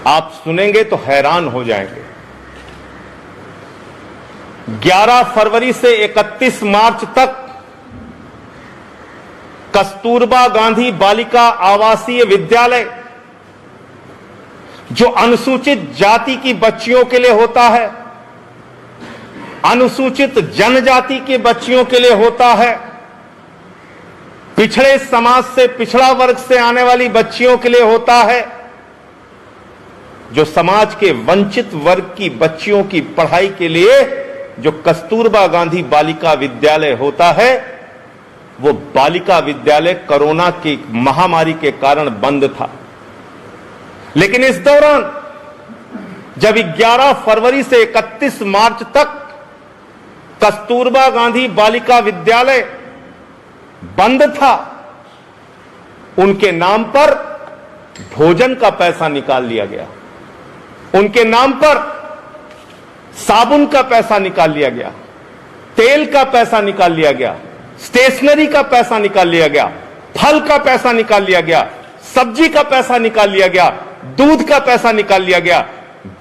आप सुनेंगे तो हैरान हो जाएंगे। 11 फरवरी से 31 मार्च तक कस्तूरबा गांधी बालिका आवासीय विद्यालय, जो अनुसूचित जाति की बच्चियों के लिए होता है, अनुसूचित जनजाति की बच्चियों के लिए होता है, पिछड़े समाज से, पिछड़ा वर्ग से आने वाली बच्चियों के लिए होता है, जो समाज के वंचित वर्ग की बच्चियों की पढ़ाई के लिए जो कस्तूरबा गांधी बालिका विद्यालय होता है, वो बालिका विद्यालय कोरोना की महामारी के कारण बंद था। लेकिन इस दौरान जब 11 फरवरी से 31 मार्च तक कस्तूरबा गांधी बालिका विद्यालय बंद था, उनके नाम पर भोजन का पैसा निकाल लिया गया, उनके नाम पर साबुन का पैसा निकाल लिया गया, तेल का पैसा निकाल लिया गया, स्टेशनरी का पैसा निकाल लिया गया, फल का पैसा निकाल लिया गया, सब्जी का पैसा निकाल लिया गया, दूध का पैसा निकाल लिया गया।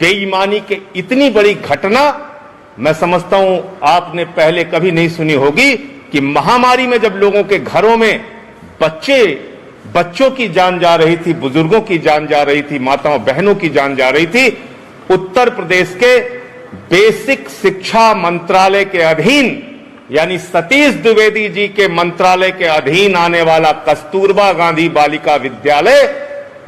बेईमानी के इतनी बड़ी घटना मैं समझता हूं आपने पहले कभी नहीं सुनी होगी कि महामारी में जब लोगों के घरों में बच्चों की जान जा रही थी, बुजुर्गों की जान जा रही थी, माताओं बहनों की जान जा रही थी, उत्तर प्रदेश के बेसिक शिक्षा मंत्रालय के अधीन, यानी सतीश द्विवेदी जी के मंत्रालय के अधीन आने वाला कस्तूरबा गांधी बालिका विद्यालय,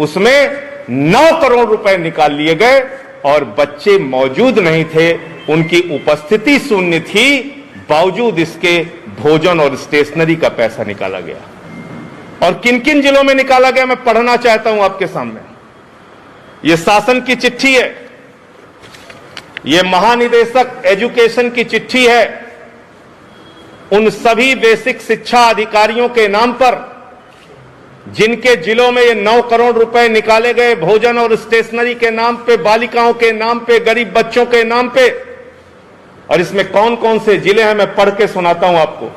उसमें 9 करोड़ रुपए निकाल लिए गए और बच्चे मौजूद नहीं थे, उनकी उपस्थिति शून्य थी, बावजूद इसके भोजन और स्टेशनरी का पैसा निकाला गया। और किन किन जिलों में निकाला गया मैं पढ़ना चाहता हूं आपके सामने। यह शासन की चिट्ठी है, यह महानिदेशक एजुकेशन की चिट्ठी है उन सभी बेसिक शिक्षा अधिकारियों के नाम पर जिनके जिलों में ये 9 करोड़ रुपए निकाले गए भोजन और स्टेशनरी के नाम पे, बालिकाओं के नाम पे, गरीब बच्चों के नाम पे। और इसमें कौन कौन से जिले हैं मैं पढ़ के सुनाता हूं आपको।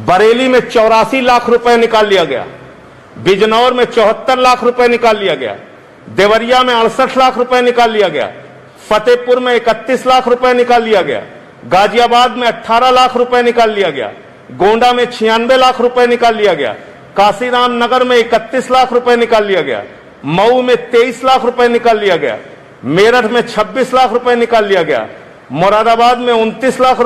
बरेली में 84 लाख रुपए निकाल लिया गया, बिजनौर में 74 लाख रुपए निकाल लिया गया, देवरिया में 68 लाख रुपए निकाल लिया गया, फतेहपुर में 31 लाख रुपए निकाल लिया गया, गाजियाबाद में 18 लाख रुपए निकाल लिया गया, गोंडा में 96 लाख रुपए निकाल लिया गया, काशीराम नगर में 31 लाख रुपए निकाल लिया गया, मऊ में 23 लाख रुपए निकाल लिया गया, मेरठ में 26 लाख रुपए निकाल लिया गया, मुरादाबाद में 39 लाख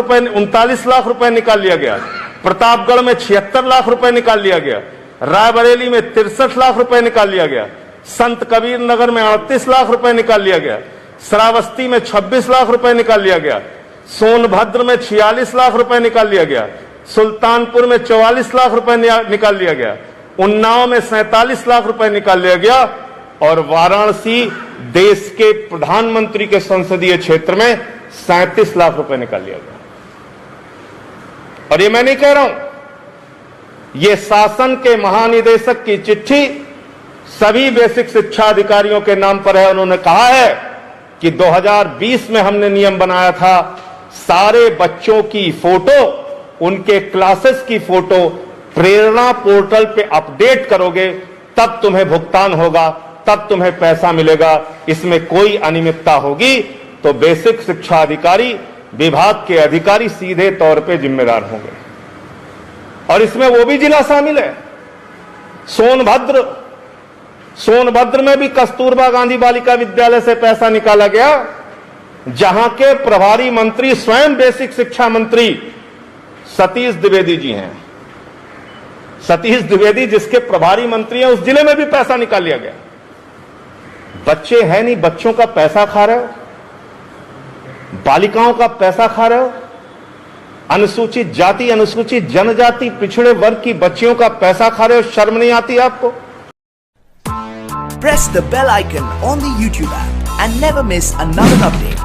रुपए निकाल लिया गया, प्रतापगढ़ में 76 लाख रुपए निकाल लिया गया, रायबरेली में 63 लाख रुपए निकाल लिया गया, संत कबीर नगर में 38 लाख रुपए निकाल लिया गया, श्रावस्ती में 26 लाख रुपए निकाल लिया गया, सोनभद्र में 46 लाख रुपए निकाल लिया गया, सुल्तानपुर में 44 लाख रुपए निकाल लिया गया, उन्नाव में 47 लाख रुपए निकाल लिया गया और वाराणसी देश के प्रधानमंत्री के संसदीय क्षेत्र में 37 लाख रुपए निकाल लिया गया। और ये मैं नहीं कह रहा हूं, ये शासन के महानिदेशक की चिट्ठी सभी बेसिक शिक्षा अधिकारियों के नाम पर है। उन्होंने कहा है कि 2020 में हमने नियम बनाया था, सारे बच्चों की फोटो, उनके क्लासेस की फोटो प्रेरणा पोर्टल पे अपडेट करोगे तब तुम्हें भुगतान होगा, तब तुम्हें पैसा मिलेगा। इसमें कोई अनियमितता होगी तो बेसिक शिक्षा अधिकारी, विभाग के अधिकारी सीधे तौर पे जिम्मेदार होंगे। और इसमें वो भी जिला शामिल है, सोनभद्र में भी कस्तूरबा गांधी बालिका विद्यालय से पैसा निकाला गया, जहां के प्रभारी मंत्री स्वयं बेसिक शिक्षा मंत्री सतीश द्विवेदी जी हैं। सतीश द्विवेदी जिसके प्रभारी मंत्री हैं, उस जिले में भी पैसा निकाल लिया गया। बच्चे हैं नहीं, बच्चों का पैसा खा रहे हो, बालिकाओं का पैसा खा रहे हो, अनुसूचित जाति, अनुसूचित जनजाति, पिछड़े वर्ग की बच्चियों का पैसा खा रहे हो। शर्म नहीं आती आपको? Press the bell icon on the YouTube app and never miss another update.